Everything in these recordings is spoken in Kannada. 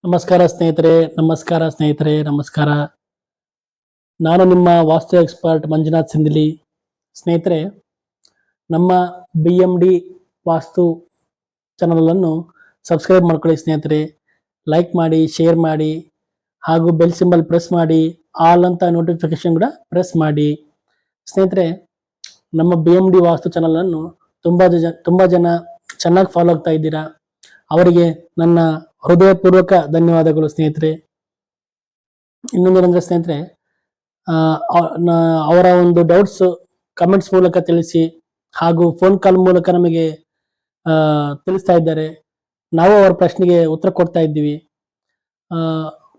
ನಮಸ್ಕಾರ ಸ್ನೇಹಿತರೆ ನಮಸ್ಕಾರ. ನಾನು ನಿಮ್ಮ ವಾಸ್ತು ಎಕ್ಸ್ಪರ್ಟ್ ಮಂಜುನಾಥ್ ಸಿಂಧಲಿ. ಸ್ನೇಹಿತರೆ, ನಮ್ಮ BMD ವಾಸ್ತು ಚಾನಲ್ ಅನ್ನು ಸಬ್ಸ್ಕ್ರೈಬ್ ಮಾಡ್ಕೊಳ್ಳಿ ಸ್ನೇಹಿತರೆ. ಲೈಕ್ ಮಾಡಿ, ಶೇರ್ ಮಾಡಿ, ಹಾಗೂ ಬೆಲ್ ಸಿಂಬಲ್ ಪ್ರೆಸ್ ಮಾಡಿ, ಆಲ್ ಅಂತ ನೋಟಿಫಿಕೇಶನ್ ಕೂಡ ಪ್ರೆಸ್ ಮಾಡಿ. ಸ್ನೇಹಿತರೆ, ನಮ್ಮ BMD ವಾಸ್ತು ಚಾನಲ್ ಅನ್ನು ತುಂಬಾ ಜನ ಚೆನ್ನಾಗಿ ಫಾಲೋ ಆಗ್ತಾ ಇದ್ದೀರಾ. ಅವರಿಗೆ ನನ್ನ ಹೃದಯಪೂರ್ವಕ ಧನ್ಯವಾದಗಳು ಸ್ನೇಹಿತರೆ. ಇನ್ನೊಂದೇನೆಂದ್ರೆ ಸ್ನೇಹಿತರೆ, ಅವರ ಒಂದು ಡೌಟ್ಸ್ ಕಮೆಂಟ್ಸ್ ಮೂಲಕ ತಿಳಿಸಿ, ಹಾಗೂ ಫೋನ್ ಕಾಲ್ ಮೂಲಕ ನಮಗೆ ತಿಳಿಸ್ತಾ ಇದ್ದಾರೆ. ನಾವು ಅವರ ಪ್ರಶ್ನೆಗೆ ಉತ್ತರ ಕೊಡ್ತಾ ಇದ್ದೀವಿ.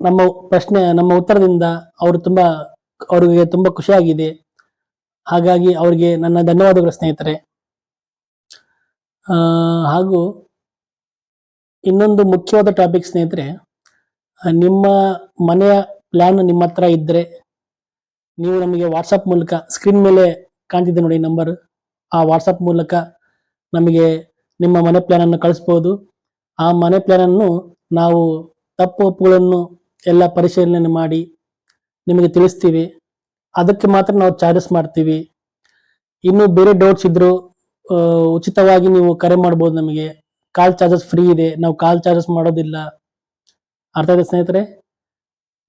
ನಮ್ಮ ಉತ್ತರದಿಂದ ಅವರಿಗೆ ತುಂಬಾ ಖುಷಿಯಾಗಿದೆ. ಹಾಗಾಗಿ ಅವರಿಗೆ ನನ್ನ ಧನ್ಯವಾದಗಳು ಸ್ನೇಹಿತರೆ. ಹಾಗೂ ಇನ್ನೊಂದು ಮುಖ್ಯವಾದ ಟಾಪಿಕ್ ಸ್ನೇಹಿತರೆ, ನಿಮ್ಮ ಮನೆಯ ಪ್ಲಾನ್ ನಿಮ್ಮ ಹತ್ರ ಇದ್ರೆ ನೀವು ನಮಗೆ ವಾಟ್ಸಪ್ ಮೂಲಕ, ಸ್ಕ್ರೀನ್ ಮೇಲೆ ಕಾಣ್ತಿದೆ ನೋಡಿ ನಂಬರ್, ಆ ವಾಟ್ಸಪ್ ಮೂಲಕ ನಮಗೆ ನಿಮ್ಮ ಮನೆ ಪ್ಲಾನ್ ಅನ್ನು ಕಳಿಸ್ಬೋದು. ಆ ಮನೆ ಪ್ಲಾನ್ ಅನ್ನು ನಾವು ತಪ್ಪು ಒಪ್ಪುಗಳನ್ನು ಎಲ್ಲ ಪರಿಶೀಲನೆ ಮಾಡಿ ನಿಮಗೆ ತಿಳಿಸ್ತೀವಿ. ಅದಕ್ಕೆ ಮಾತ್ರ ನಾವು ಚಾರ್ಜಸ್ ಮಾಡ್ತೀವಿ. ಇನ್ನು ಬೇರೆ ಡೌಟ್ಸ್ ಇದ್ರು ಉಚಿತವಾಗಿ ನೀವು ಕರೆ ಮಾಡ್ಬೋದು. ನಮಗೆ ಕಾಲ್ ಚಾರ್ಜಸ್ ಫ್ರೀ ಇದೆ, ನಾವು ಕಾಲ್ ಚಾರ್ಜಸ್ ಮಾಡೋದಿಲ್ಲ. ಅರ್ಥ ಆಯ್ತಾ ಸ್ನೇಹಿತರೆ?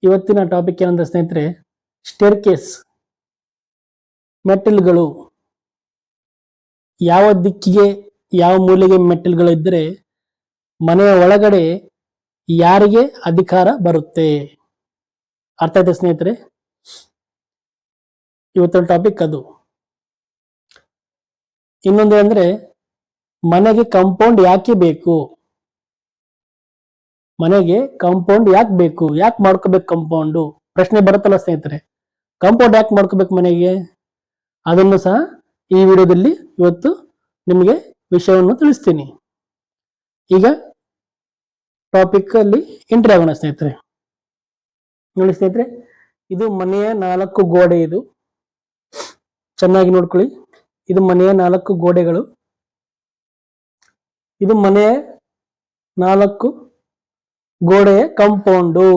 ಇವತ್ತಿನ ಟಾಪಿಕ್ ಏನಂದ್ರೆ ಸ್ನೇಹಿತರೆ, ಸ್ಟೇರ್ ಕೇಸ್, ಮೆಟ್ಟಿಲುಗಳು. ಯಾವ ದಿಕ್ಕಿಗೆ, ಯಾವ ಮೂಲೆಗೆ ಮೆಟ್ಟಿಲುಗಳು ಇದ್ದರೆ ಮನೆಯ ಒಳಗಡೆ ಯಾರಿಗೆ ಅಧಿಕಾರ ಬರುತ್ತೆ? ಅರ್ಥ ಆಯ್ತಾ ಸ್ನೇಹಿತರೆ? ಇವತ್ತಿನ ಟಾಪಿಕ್ ಅದು. ಇನ್ನೊಂದೇನಂದ್ರೆ, ಮನೆಗೆ ಕಾಂಪೌಂಡ್ ಯಾಕೆ ಬೇಕು? ಮನೆಗೆ ಕಾಂಪೌಂಡ್ ಯಾಕೆ ಬೇಕು? ಯಾಕೆ ಮಾಡ್ಕೋಬೇಕು ಕಾಂಪೌಂಡು? ಪ್ರಶ್ನೆ ಬರುತ್ತಲ್ಲ ಸ್ನೇಹಿತರೆ. ಕಾಂಪೌಂಡ್ ಯಾಕೆ ಮಾಡ್ಕೋಬೇಕು ಮನೆಗೆ? ಅದನ್ನು ಸಹ ಈ ವಿಡಿಯೋದಲ್ಲಿ ಇವತ್ತು ನಿಮಗೆ ವಿಷಯವನ್ನು ತಿಳಿಸ್ತೀನಿ. ಈಗ ಟಾಪಿಕ್ ಅಲ್ಲಿ ಎಂಟ್ರಿ ಆಗೋಣ ಸ್ನೇಹಿತರೆ. ನೋಡಿ ಸ್ನೇಹಿತರೆ, ಇದು ಮನೆಯ 4 ಗೋಡೆ. ಇದು ಚೆನ್ನಾಗಿ ನೋಡ್ಕೊಳ್ಳಿ. ಇದು ಮನೆಯ 4 ಗೋಡೆಗಳು. ಇದು ಮನೆಯ 4 ಗೋಡೆಯ ಕಾಂಪೌಂಡು.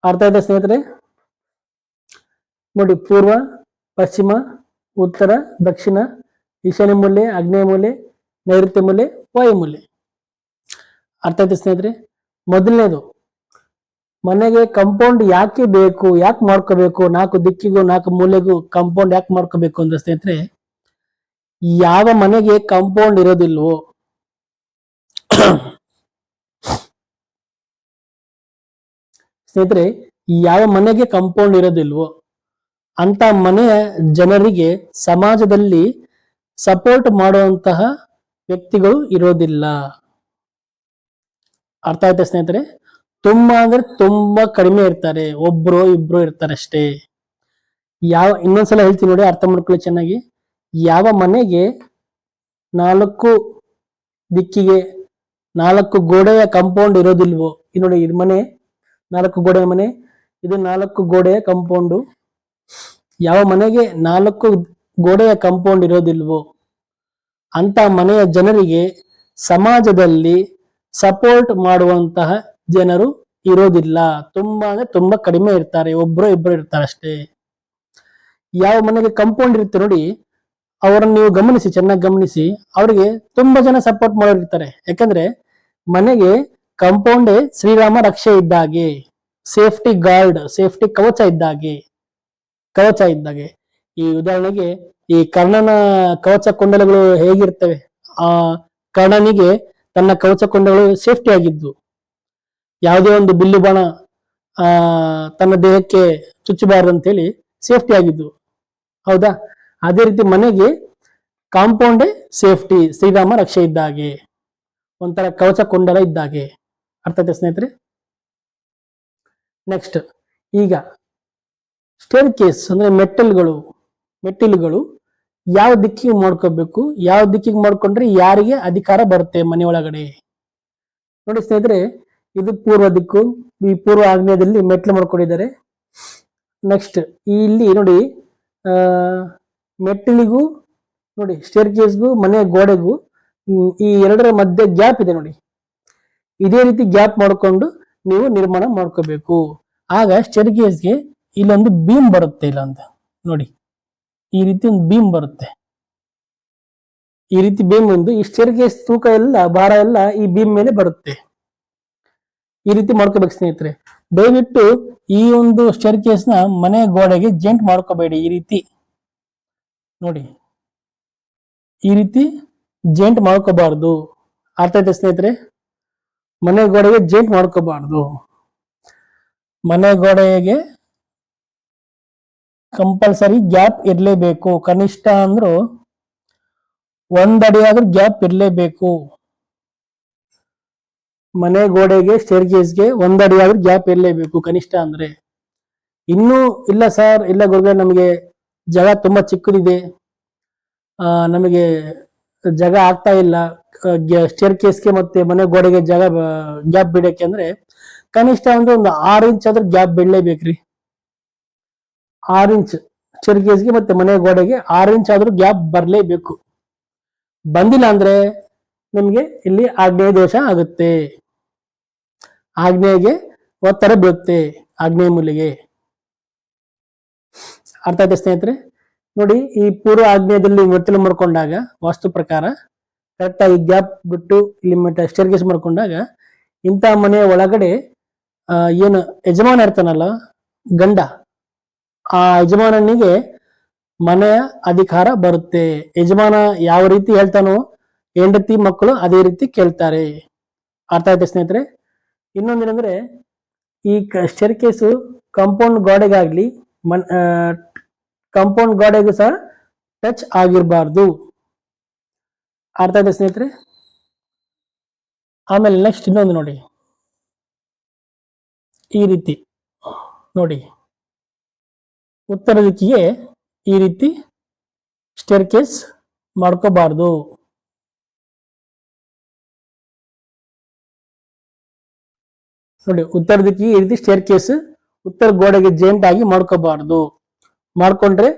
ಅರ್ಥ ಆಯ್ತಾ ಸ್ನೇಹಿತರೆ? ನೋಡಿ, ಪೂರ್ವ, ಪಶ್ಚಿಮ, ಉತ್ತರ, ದಕ್ಷಿಣ, ಈಶಾನ್ಯ ಮೂಲೆ, ಆಗ್ನೇಯ ಮೂಲೆ, ನೈಋತ್ಯ ಮೂಲೆ, ವಾಯು ಮೂಲೆ. ಅರ್ಥ ಆಯ್ತಾ ಸ್ನೇಹಿತರೆ? ಮೊದಲನೇದು, ಮನೆಗೆ ಕಾಂಪೌಂಡ್ ಯಾಕೆ ಬೇಕು, ಯಾಕೆ ಮಾಡ್ಕೋಬೇಕು? 4 ದಿಕ್ಕಿಗೂ 4 ಮೂಲೆಗೂ ಕಾಂಪೌಂಡ್ ಯಾಕೆ ಮಾಡ್ಕೋಬೇಕು ಅಂದ್ರೆ ಸ್ನೇಹಿತರೆ, ಯಾವ ಮನೆಗೆ ಕಾಂಪೌಂಡ್ ಇರೋದಿಲ್ವೋ, ಸ್ನೇಹಿತರೆ, ಯಾವ ಮನೆಗೆ ಕಾಂಪೌಂಡ್ ಇರೋದಿಲ್ವೋ ಅಂತ ಮನೆಯ ಜನರಿಗೆ ಸಮಾಜದಲ್ಲಿ ಸಪೋರ್ಟ್ ಮಾಡುವಂತಹ ವ್ಯಕ್ತಿಗಳು ಇರೋದಿಲ್ಲ. ಅರ್ಥ ಆಯ್ತಾ ಸ್ನೇಹಿತರೆ? ತುಂಬಾ ಅಂದ್ರೆ ತುಂಬಾ ಕಡಿಮೆ ಇರ್ತಾರೆ, ಒಬ್ರು ಇಬ್ರು ಇರ್ತಾರೆ ಅಷ್ಟೇ. ಇನ್ನೊಂದ್ಸಲ ಹೇಳ್ತೀನಿ ನೋಡಿ, ಅರ್ಥ ಮಾಡ್ಕೊಳ್ಳಿ ಚೆನ್ನಾಗಿ. ಯಾವ ಮನೆಗೆ 4 ದಿಕ್ಕಿಗೆ 4 ಗೋಡೆಯ ಕಾಂಪೌಂಡ್ ಇರೋದಿಲ್ವೋ, ಇದು ನೋಡಿ, ಇದು ಮನೆ 4 ಗೋಡೆಯ ಮನೆ, ಇದು 4 ಗೋಡೆಯ ಕಾಂಪೌಂಡು. ಯಾವ ಮನೆಗೆ 4 ಗೋಡೆಯ ಕಾಂಪೌಂಡ್ ಇರೋದಿಲ್ವೋ ಅಂತ ಮನೆಯ ಜನರಿಗೆ ಸಮಾಜದಲ್ಲಿ ಸಪೋರ್ಟ್ ಮಾಡುವಂತಹ ಜನರು ಇರೋದಿಲ್ಲ. ತುಂಬಾ ಅಂದ್ರೆ ತುಂಬಾ ಕಡಿಮೆ ಇರ್ತಾರೆ, ಒಬ್ರು ಇಬ್ರು ಇರ್ತಾರೆ ಅಷ್ಟೇ. ಯಾವ ಮನೆಗೆ ಕಾಂಪೌಂಡ್ ಇರುತ್ತೆ ನೋಡಿ, ಅವರನ್ನು ನೀವು ಗಮನಿಸಿ, ಚೆನ್ನಾಗಿ ಗಮನಿಸಿ, ಅವರಿಗೆ ತುಂಬಾ ಜನ ಸಪೋರ್ಟ್ ಮಾಡೋರಿರ್ತಾರೆ. ಯಾಕಂದ್ರೆ ಮನೆಗೆ ಕಾಂಪೌಂಡೇ ಶ್ರೀರಾಮ ರಕ್ಷೆ ಇದ್ದಾಗೆ, ಸೇಫ್ಟಿ ಗಾರ್ಡ್, ಸೇಫ್ಟಿ ಕವಚ ಇದ್ದಾಗೆ. ಈ ಉದಾಹರಣೆಗೆ, ಈ ಕರ್ಣನ ಕವಚ ಕುಂಡಲಗಳು ಹೇಗಿರ್ತವೆ, ಆ ಕರ್ಣನಿಗೆ ತನ್ನ ಕವಚ ಕುಂಡಲಗಳು ಸೇಫ್ಟಿ ಆಗಿದ್ದು, ಯಾವುದೇ ಒಂದು ಬಿಲ್ಲು ಬಾಣ ತನ್ನ ದೇಹಕ್ಕೆ ಚುಚ್ಚಬಾರದು ಅಂತೇಳಿ ಸೇಫ್ಟಿ ಆಗಿದ್ದು. ಹೌದಾ? ಅದೇ ರೀತಿ ಮನೆಗೆ ಕಾಂಪೌಂಡೇ ಸೇಫ್ಟಿ, ಶ್ರೀರಾಮ ರಕ್ಷೆ ಇದ್ದಾಗೆ, ಒಂಥರ ಕವಚ ಕುಂಡಲ ಇದ್ದಾಗೆ. ಅರ್ಥ ಆಯ್ತಾ ಸ್ನೇಹಿತರೆ? ನೆಕ್ಸ್ಟ್, ಈಗ ಸ್ಟೇರ್ ಕೇಸ್ ಅಂದ್ರೆ ಮೆಟ್ಟಿಲುಗಳು ಯಾವ ದಿಕ್ಕಿಗೆ ಮಾಡ್ಕೋಬೇಕು, ಯಾವ ದಿಕ್ಕಿಗೆ ಮಾಡ್ಕೊಂಡ್ರೆ ಯಾರಿಗೆ ಅಧಿಕಾರ ಬರುತ್ತೆ ಮನೆ ಒಳಗಡೆ? ನೋಡಿ ಸ್ನೇಹಿತರೆ, ಇದು ಪೂರ್ವ ದಿಕ್ಕು. ಈ ಪೂರ್ವ ಆಗ್ನೇಯದಲ್ಲಿ ಮೆಟ್ಲು ಮಾಡ್ಕೊಂಡಿದ್ದಾರೆ. ನೆಕ್ಸ್ಟ್ ಇಲ್ಲಿ ನೋಡಿ, ಮೆಟ್ಟಿಲಿಗೂ ನೋಡಿ, ಸ್ಟೇರ್ ಕೇಸ್ಗೂ ಮನೆಯ ಗೋಡೆಗೂ ಈ ಎರಡರ ಮಧ್ಯೆ ಗ್ಯಾಪ್ ಇದೆ ನೋಡಿ. ಇದೇ ರೀತಿ ಗ್ಯಾಪ್ ಮಾಡ್ಕೊಂಡು ನೀವು ನಿರ್ಮಾಣ ಮಾಡ್ಕೋಬೇಕು. ಆಗ ಸ್ಟೇರ್ಕೇಸ್ಗೆ ಇಲ್ಲೊಂದು ಬೀಮ್ ಬರುತ್ತೆ. ಇಲ್ಲೊಂದು ನೋಡಿ, ಈ ರೀತಿ ಒಂದು ಬೀಮ್ ಬರುತ್ತೆ. ಈ ರೀತಿ ಬೀಮ್ ಒಂದು ಈ ಸ್ಟೇರ್ಕೇಸ್ ತೂಕ ಎಲ್ಲ, ಭಾರ ಎಲ್ಲ ಈ ಬೀಮ್ ಮೇಲೆ ಬರುತ್ತೆ. ಈ ರೀತಿ ಮಾಡ್ಕೋಬೇಕು ಸ್ನೇಹಿತರೆ. ದಯವಿಟ್ಟು ಈ ಒಂದು ಸ್ಟೇರ್ಕೇಸ್ ನ ಮನೆ ಗೋಡೆಗೆ ಜಂಟ್ ಮಾಡ್ಕೋಬೇಡಿ. ಈ ರೀತಿ ನೋಡಿ, ಈ ರೀತಿ ಜೇಂಟ್ ಮಾಡ್ಕೋಬಾರ್ದು. ಅರ್ಥ ಆಯ್ತಾ ಸ್ನೇಹಿತರೆ? ಮನೆ ಗೋಡೆಗೆ ಜೇಂಟ್ ಮಾಡ್ಕೋಬಾರ್ದು. ಮನೆ ಗೋಡೆಗೆ ಕಂಪಲ್ಸರಿ ಗ್ಯಾಪ್ ಇರ್ಲೇಬೇಕು. ಕನಿಷ್ಠ ಅಂದ್ರೂ 1 ಅಡಿ ಆದ್ರೂ ಗ್ಯಾಪ್ ಇರ್ಲೇಬೇಕು. ಮನೆ ಗೋಡೆಗೆ ಸ್ಟೇರ್ಕೇಸ್ಗೆ 1 ಅಡಿ ಆದ್ರೂ ಗ್ಯಾಪ್ ಇರ್ಲೇಬೇಕು ಕನಿಷ್ಠ ಅಂದ್ರೆ. ಇನ್ನೂ ಇಲ್ಲ ಸರ್, ಇಲ್ಲ ಗುರುಗಳೇ, ನಮಗೆ ಜಾಗ ತುಂಬಾ ಚಿಕ್ಕದಿದೆ, ನಮಗೆ ಜಾಗ ಆಗ್ತಾ ಇಲ್ಲ ಸ್ಟೇರ್ಕೇಸ್ಗೆ ಮತ್ತೆ ಮನೆ ಗೋಡೆಗೆ ಜಾಗ ಗ್ಯಾಪ್ ಬಿಡಕ್ಕೆ ಅಂದ್ರೆ ಕನಿಷ್ಠ ಅಂದ್ರೆ ಒಂದು 6 ಇಂಚ್ ಆದ್ರೂ ಗ್ಯಾಪ್ ಬಿಡ್ಲೇಬೇಕ್ರಿ. 6 ಇಂಚ್ ಸ್ಟೇರ್ಕೇಸ್ಗೆ ಮತ್ತೆ ಮನೆ ಗೋಡೆಗೆ 6 ಇಂಚ್ ಆದ್ರೂ ಗ್ಯಾಪ್ ಬರ್ಲೇಬೇಕು. ಬಂದಿಲ್ಲ ಅಂದ್ರೆ ನಿಮ್ಗೆ ಇಲ್ಲಿ ಆಗ್ನೇಯ ದೋಷ ಆಗುತ್ತೆ. ಆಗ್ನೇಯಗೆ ಒತ್ತಡ ಬೀಳುತ್ತೆ, ಆಗ್ನೇಯ ಮೂಲೆಗೆ. ಅರ್ಥ ಆಯ್ತಾ ಸ್ನೇಹಿತರೆ? ನೋಡಿ, ಈ ಪೂರ್ವ ಆಗ್ನೇಯದಲ್ಲಿ ಮೆಟ್ಟಿಲು ಮಾಡ್ಕೊಂಡಾಗ ವಾಸ್ತು ಪ್ರಕಾರ ಕರೆಕ್ಟ್ ಆಗಿ ಗ್ಯಾಪ್ ಬಿಟ್ಟು ಇಲ್ಲಿ ಸ್ಟೇರ್ಕೇಸ್ ಮಾಡ್ಕೊಂಡಾಗ ಇಂಥ ಮನೆಯ ಒಳಗಡೆ ಏನು ಯಜಮಾನ ಇರ್ತಾನಲ್ಲ, ಗಂಡ, ಆ ಯಜಮಾನನಿಗೆ ಮನೆಯ ಅಧಿಕಾರ ಬರುತ್ತೆ. ಯಜಮಾನ ಯಾವ ರೀತಿ ಹೇಳ್ತಾನೋ ಹೆಂಡತಿ ಮಕ್ಕಳು ಅದೇ ರೀತಿ ಕೇಳ್ತಾರೆ. ಅರ್ಥ ಆಯ್ತಾ ಸ್ನೇಹಿತರೆ? ಇನ್ನೊಂದೇನಂದ್ರೆ, ಈ ಸ್ಟೇರ್ಕೇಸು ಕಾಂಪೌಂಡ್ ಗೋಡೆಗಾಗ್ಲಿ ಕಾಂಪೌಂಡ್ ಗೋಡೆಗೂ ಸಹ ಟಚ್ ಆಗಿರಬಾರ್ದು. ಅರ್ಥ ಆಯ್ತಾ ಸ್ನೇಹಿತರೆ? ಆಮೇಲೆ ನೆಕ್ಸ್ಟ್ ಇನ್ನೊಂದು ನೋಡಿ, ಈ ರೀತಿ ನೋಡಿ, ಉತ್ತರ ದಿಕ್ಕಿಗೆ ಈ ರೀತಿ ಸ್ಟೇರ್ಕೇಸ್ ಮಾಡ್ಕೋಬಾರ್ದು. ನೋಡಿ, ಉತ್ತರ ದಿಕ್ಕಿಗೆ ಈ ರೀತಿ ಸ್ಟೇರ್ಕೇಸ್ ಉತ್ತರ ಗೋಡೆಗೆ ಜೇಂಟ್ ಆಗಿ ಮಾಡ್ಕೋಬಾರ್ದು. ಮಾಡ್ಕೊಂಡ್ರೆ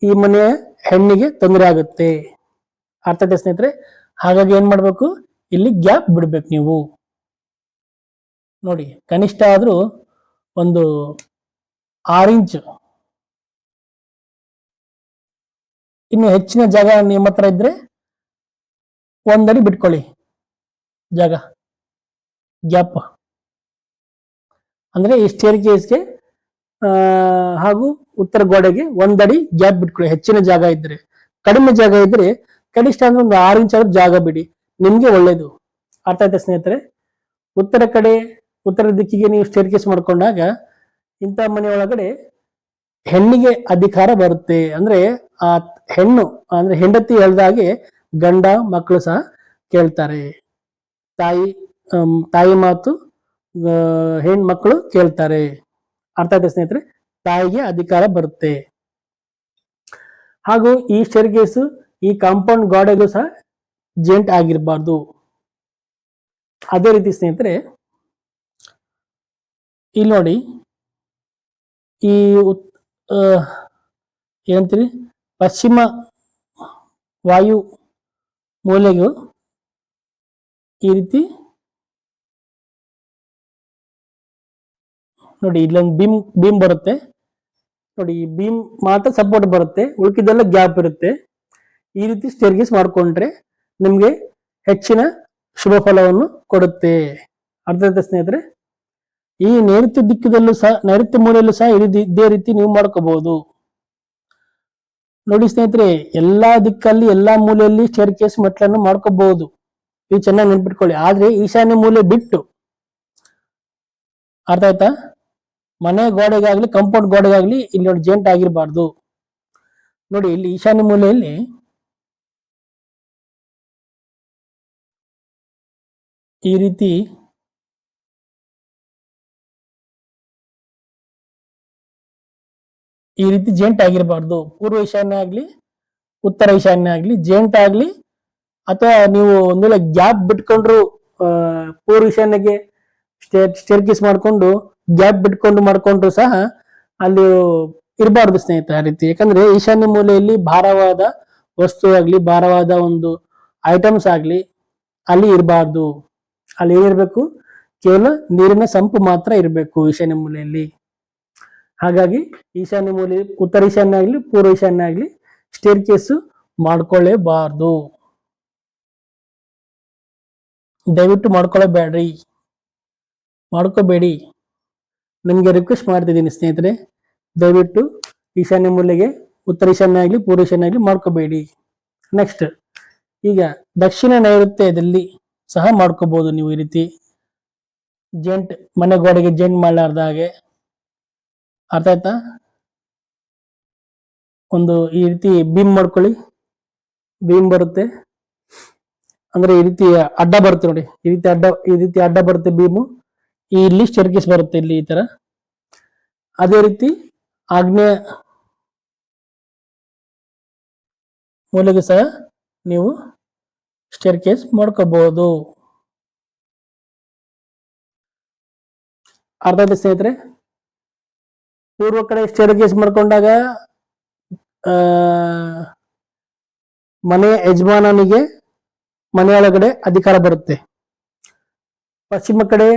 ಈ ಮನೆಯ ಹೆಣ್ಣಿಗೆ ತೊಂದರೆ ಆಗುತ್ತೆ. ಅರ್ಥ ಆಯ್ತಾ ಸ್ನೇಹಿತರೆ? ಹಾಗಾಗಿ ಏನ್ ಮಾಡ್ಬೇಕು, ಇಲ್ಲಿ ಗ್ಯಾಪ್ ಬಿಡ್ಬೇಕು ನೀವು. ನೋಡಿ, ಕನಿಷ್ಠ ಆದ್ರೂ ಒಂದು 6 ಇಂಚ್. ಇನ್ನು ಹೆಚ್ಚಿನ ಜಾಗ ನಿಮ್ಮ ಹತ್ರ ಇದ್ರೆ 1 ಅಡಿ ಬಿಟ್ಕೊಳ್ಳಿ ಜಾಗ ಗ್ಯಾಪ್. ಅಂದ್ರೆ ಈ ಸ್ಟೇರ್ಕೇಸ್ಗೆ ಹಾಗೂ ಉತ್ತರ ಗೋಡೆಗೆ 1 ಅಡಿ ಗ್ಯಾಪ್ ಬಿಟ್ಕೊಳ್ಳಿ. ಹೆಚ್ಚಿನ ಜಾಗ ಇದ್ರೆ. ಕಡಿಮೆ ಜಾಗ ಇದ್ರೆ ಕನಿಷ್ಠ ಅಂದ್ರೆ ಒಂದು 6 ಇಂಚ್ ಆದ್ರೂ ಜಾಗ ಬಿಡಿ, ನಿಮ್ಗೆ ಒಳ್ಳೇದು. ಅರ್ಥ ಆಯ್ತಾ ಸ್ನೇಹಿತರೆ? ಉತ್ತರ ದಿಕ್ಕಿಗೆ ನೀವು ಸ್ಟೇರ್ಕೇಸ್ ಮಾಡ್ಕೊಂಡಾಗ ಇಂಥ ಮನೆ ಒಳಗಡೆ ಹೆಣ್ಣಿಗೆ ಅಧಿಕಾರ ಬರುತ್ತೆ. ಅಂದ್ರೆ ಆ ಹೆಣ್ಣು ಅಂದ್ರೆ ಹೆಂಡತಿ ಹೇಳ್ದಾಗೆ ಗಂಡ ಮಕ್ಕಳು ಸಹ ಕೇಳ್ತಾರೆ. ತಾಯಿ ಮಾತು ಹೆಣ್ಮಕ್ಳು ಕೇಳ್ತಾರೆ. ಅರ್ಥ ಆಯ್ತಾ ಸ್ನೇಹಿತರೆ? ತಾಯಿಗೆ ಅಧಿಕಾರ ಬರುತ್ತೆ. ಹಾಗೂ ಈ ಸ್ಟೇರ್ಕೇಸ್ ಈ ಕಾಂಪೌಂಡ್ ಗೋಡೆಗೂ ಸಹ ಜೇಂಟ್ ಆಗಿರಬಾರ್ದು. ಅದೇ ರೀತಿ ಸ್ನೇಹಿತರೆ, ಇಲ್ಲಿ ನೋಡಿ, ಈ ಏನಂತೀರಿ, ಪಶ್ಚಿಮ ವಾಯು ಮೂಲೆಗೂ ಈ ರೀತಿ ನೋಡಿ, ಇಲ್ಲೊಂದು ಬೀಮ್ ಬರುತ್ತೆ ನೋಡಿ. ಈ ಬೀಮ್ ಮಾತ್ರ ಸಪೋರ್ಟ್ ಬರುತ್ತೆ, ಉಳ್ಕಿದೆಲ್ಲ ಗ್ಯಾಪ್ ಇರುತ್ತೆ. ಈ ರೀತಿ ಸ್ಟೇರ್ಕೇಸ್ ಮಾಡ್ಕೊಂಡ್ರೆ ನಿಮ್ಗೆ ಹೆಚ್ಚಿನ ಶುಭ ಫಲವನ್ನು ಕೊಡುತ್ತೆ. ಅರ್ಥ ಆಯ್ತಾ ಸ್ನೇಹಿತರೆ? ಈ ನೈಋತ್ಯ ದಿಕ್ಕದಲ್ಲೂ ಸಹ, ನೈಋತ್ಯ ಮೂಲೆಯಲ್ಲೂ ಸಹ ಇದೇ ರೀತಿ ನೀವು ಮಾಡ್ಕೋಬಹುದು. ನೋಡಿ ಸ್ನೇಹಿತರೆ, ಎಲ್ಲಾ ದಿಕ್ಕಲ್ಲಿ ಎಲ್ಲಾ ಮೂಲೆಯಲ್ಲಿ ಸ್ಟೇರ್ಕೇಸ್ ಮೆಟ್ಲನ್ನು ಮಾಡ್ಕೋಬಹುದು. ಇದು ಚೆನ್ನಾಗಿ ನೆನ್ಪಿಟ್ಕೊಳ್ಳಿ. ಆದ್ರೆ ಈಶಾನ್ಯ ಮೂಲೆ ಬಿಟ್ಟು, ಅರ್ಥ ಆಯ್ತಾ? ಮನೆ ಗೋಡೆಗಾಗ್ಲಿ ಕಾಂಪೌಂಡ್ ಗೋಡೆಗಾಗ್ಲಿ ಇಲ್ಲಿ ನೋಡಿ ಜೇಂಟ್ ಆಗಿರಬಾರ್ದು. ನೋಡಿ, ಇಲ್ಲಿ ಈಶಾನ್ಯ ಮೂಲೆಯಲ್ಲಿ ಈ ರೀತಿ ಜೇಂಟ್ ಆಗಿರಬಾರ್ದು. ಪೂರ್ವ ಈಶಾನ್ಯ ಆಗ್ಲಿ ಉತ್ತರ ಈಶಾನ್ಯ ಆಗ್ಲಿ ಜೇಂಟ್ ಆಗ್ಲಿ, ಅಥವಾ ನೀವು ಒಂದ್ ವೇಳೆ ಗ್ಯಾಪ್ ಬಿಟ್ಕೊಂಡ್ರು ಪೂರ್ವ ಈಶಾನ್ಯಗೆ ಸ್ಟೇರ್ಕೇಸ್ ಮಾಡ್ಕೊಂಡು ಗ್ಯಾಪ್ ಬಿಟ್ಕೊಂಡು ಮಾಡ್ಕೊಂಡ್ರು ಸಹ ಅಲ್ಲಿ ಇರಬಾರ್ದು ಸ್ನೇಹಿತರೆ ಆ ರೀತಿ. ಯಾಕಂದ್ರೆ ಈಶಾನ್ಯ ಮೂಲೆಯಲ್ಲಿ ಭಾರವಾದ ವಸ್ತು ಆಗ್ಲಿ ಭಾರವಾದ ಒಂದು ಐಟಮ್ಸ್ ಆಗ್ಲಿ ಅಲ್ಲಿ ಇರಬಾರ್ದು. ಅಲ್ಲಿ ಏನಿರ್ಬೇಕು, ಕೇವಲ ನೀರಿನ ಸಂಪು ಮಾತ್ರ ಇರಬೇಕು ಈಶಾನ್ಯ ಮೂಲೆಯಲ್ಲಿ. ಹಾಗಾಗಿ ಈಶಾನ್ಯ ಮೂಲೆ, ಉತ್ತರ ಈಶಾನ್ಯ ಆಗ್ಲಿ ಪೂರ್ವ ಈಶಾನ್ಯ ಆಗ್ಲಿ ಸ್ಟೇರ್ ಕೇಸ್ ಮಾಡ್ಕೊಳ್ಳೇಬಾರ್ದು. ದಯವಿಟ್ಟು ಮಾಡ್ಕೋಬೇಡಿ. ನಿಮ್ಗೆ ರಿಕ್ವೆಸ್ಟ್ ಮಾಡ್ತಿದ್ದೀನಿ ಸ್ನೇಹಿತರೆ, ದಯವಿಟ್ಟು ಈಶಾನ್ಯ ಮೂಲೆಗೆ ಉತ್ತರ ಈಶಾನ್ಯ ಆಗ್ಲಿ ಪೂರ್ವ ಈಶಾನ್ಯ ಆಗ್ಲಿ ಮಾಡ್ಕೋಬೇಡಿ. ನೆಕ್ಸ್ಟ್, ಈಗ ದಕ್ಷಿಣ ನೈಋತ್ಯದಲ್ಲಿ ಸಹ ಮಾಡ್ಕೋಬಹುದು ನೀವು ಈ ರೀತಿ ಜೆಂಟ್, ಮನೆ ಗೋಡೆಗೆ ಜೆಂಟ್ ಮಾಡಲಾರ್ದ ಹಾಗೆ. ಅರ್ಥ ಆಯ್ತಾ? ಒಂದು ಈ ರೀತಿ ಬೀಮ್ ಮಾಡ್ಕೊಳ್ಳಿ. ಬೀಮ್ ಬರುತ್ತೆ ಅಂದ್ರೆ ಈ ರೀತಿ ಅಡ್ಡ ಬರುತ್ತೆ ನೋಡಿ, ಈ ರೀತಿ ಅಡ್ಡ ಬರುತ್ತೆ ಬೀಮು. ಇಲ್ಲಿ ಸ್ಟೇರ್ಕೇಸ್ ಬರುತ್ತೆ ಇಲ್ಲಿ ಈ ತರ. ಅದೇ ರೀತಿ ಆಗ್ನೇಯ ಮೂಲೆಗೆ ಸಹ ನೀವು ಸ್ಟೇರ್ಕೇಸ್ ಮಾಡ್ಕೋಬಹುದು. ಅರ್ಥ ಆಯ್ತು ಸ್ನೇಹಿತರೆ? ಪೂರ್ವ ಕಡೆ ಸ್ಟೇರ್ಕೇಸ್ ಮಾಡ್ಕೊಂಡಾಗ ಮನೆಯ ಯಜಮಾನನಿಗೆ ಮನೆಯೊಳಗಡೆ ಅಧಿಕಾರ ಬರುತ್ತೆ. ಪಶ್ಚಿಮ ಕಡೆ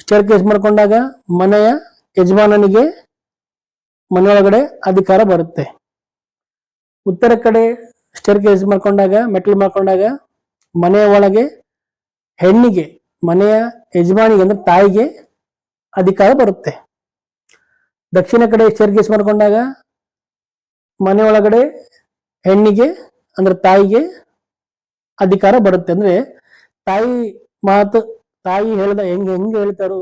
ಸ್ಟೇರ್ಕೇಸ್ ಮಾಡ್ಕೊಂಡಾಗ ಮನೆಯ ಯಜಮಾನನಿಗೆ ಮನೆಯೊಳಗಡೆ ಅಧಿಕಾರ ಬರುತ್ತೆ. ಉತ್ತರ ಕಡೆ ಸ್ಟೇರ್ಕೇಸ್ ಮಾಡ್ಕೊಂಡಾಗ, ಮೆಟ್ಲು ಮಾಡ್ಕೊಂಡಾಗ ಮನೆಯ ಒಳಗೆ ಹೆಣ್ಣಿಗೆ, ಮನೆಯ ಯಜಮಾನಿಗೆ ಅಂದ್ರೆ ತಾಯಿಗೆ ಅಧಿಕಾರ ಬರುತ್ತೆ. ದಕ್ಷಿಣ ಕಡೆ ಸ್ಟೇರ್ಕೇಸ್ ಮಾಡ್ಕೊಂಡಾಗ ಮನೆ ಒಳಗಡೆ ಹೆಣ್ಣಿಗೆ ಅಂದ್ರೆ ತಾಯಿಗೆ ಅಧಿಕಾರ ಬರುತ್ತೆ. ಅಂದ್ರೆ ತಾಯಿ ಮಾತು, ತಾಯಿ ಹೇಳ್ದ ಹೆಂಗೆ ಹೇಳ್ತಾರೋ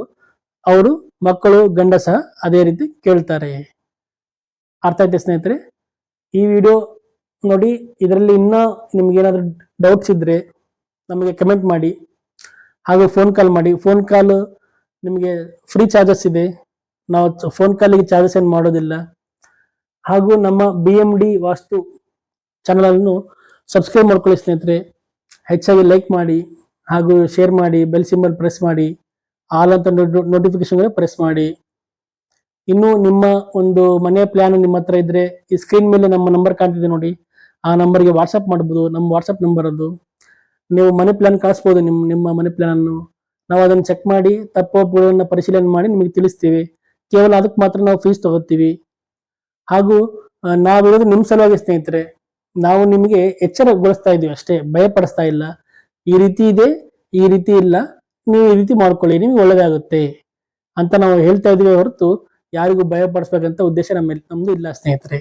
ಅವರು ಮಕ್ಕಳು ಗಂಡಸ ಅದೇ ರೀತಿ ಕೇಳ್ತಾರೆ. ಅರ್ಥ ಆಯ್ತು ಸ್ನೇಹಿತರೆ? ಈ ವಿಡಿಯೋ ನೋಡಿ, ಇದರಲ್ಲಿ ಇನ್ನೂ ನಿಮ್ಗೇನಾದ್ರೂ ಡೌಟ್ಸ್ ಇದ್ರೆ ನಮಗೆ ಕಮೆಂಟ್ ಮಾಡಿ, ಹಾಗೂ ಫೋನ್ ಕಾಲ್ ಮಾಡಿ. ಫೋನ್ ಕಾಲ್ ನಿಮಗೆ ಫ್ರೀ ಚಾರ್ಜಸ್ ಇದೆ, ನಾವು ಫೋನ್ ಕಾಲಿಗೆ ಚಾರ್ಜಸ್ ಏನು ಮಾಡೋದಿಲ್ಲ. ಹಾಗೂ ನಮ್ಮ BMD ವಾಸ್ತು ಚಾನಲ್ ಅನ್ನು ಸಬ್ಸ್ಕ್ರೈಬ್ ಮಾಡ್ಕೊಳ್ಳಿ ಸ್ನೇಹಿತರೆ. ಹೆಚ್ಚಾಗಿ ಲೈಕ್ ಮಾಡಿ ಹಾಗೂ ಶೇರ್ ಮಾಡಿ, ಬೆಲ್ ಸಿಂಬಲ್ ಪ್ರೆಸ್ ಮಾಡಿ, ಆಲ್ ಅಂತ ನೋಟಿಫಿಕೇಶನ್ ಪ್ರೆಸ್ ಮಾಡಿ. ಇನ್ನು ನಿಮ್ಮ ಒಂದು ಮನೆ ಪ್ಲಾನ್ ನಿಮ್ಮ ಹತ್ರ ಇದ್ರೆ ಈ ಸ್ಕ್ರೀನ್ ಮೇಲೆ ನಮ್ಮ ನಂಬರ್ ಕಾಣ್ತಿದೆ ನೋಡಿ, ಆ ನಂಬರ್ಗೆ ವಾಟ್ಸಪ್ ಮಾಡ್ಬೋದು. ನಮ್ಮ ವಾಟ್ಸಪ್ ನಂಬರ್ ಅದು. ನೀವು ಮನೆ ಪ್ಲಾನ್ ಕಳಿಸ್ಬೋದು, ನಿಮ್ಮ ಮನೆ ಪ್ಲಾನ್ ಅನ್ನು ನಾವು ಅದನ್ನು ಚೆಕ್ ಮಾಡಿ ತಪ್ಪು ಪೂರ್ವವನ್ನು ಪರಿಶೀಲನೆ ಮಾಡಿ ನಿಮಗೆ ತಿಳಿಸ್ತೀವಿ. ಕೇವಲ ಅದಕ್ಕೆ ಮಾತ್ರ ನಾವು ಫೀಸ್ ತಗೋತೀವಿ. ಹಾಗೂ ನಾವಿರೋದು ನಿಮ್ಮ ಸಲುವಾಗಿ ಸ್ನೇಹಿತರೆ. ನಾವು ನಿಮಗೆ ಎಚ್ಚರಗೊಳಿಸ್ತಾ ಇದೀವಿ ಅಷ್ಟೇ, ಭಯಪಡಿಸ್ತಾ ಇಲ್ಲ. ಈ ರೀತಿ ಇದೆ, ಈ ರೀತಿ ಇಲ್ಲ, ನೀವು ಈ ರೀತಿ ಮಾಡ್ಕೊಳ್ಳಿ, ನಿಮ್ಗೆ ಒಳ್ಳೇದಾಗುತ್ತೆ ಅಂತ ನಾವು ಹೇಳ್ತಾ ಇದೀವಿ ಹೊರತು ಯಾರಿಗೂ ಭಯ ಪಡಿಸ್ಬೇಕಂತ ಉದ್ದೇಶ ನಮ್ದು ಇಲ್ಲ ಸ್ನೇಹಿತರೆ.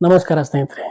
ನಮಸ್ಕಾರ ಸ್ನೇಹಿತರೆ.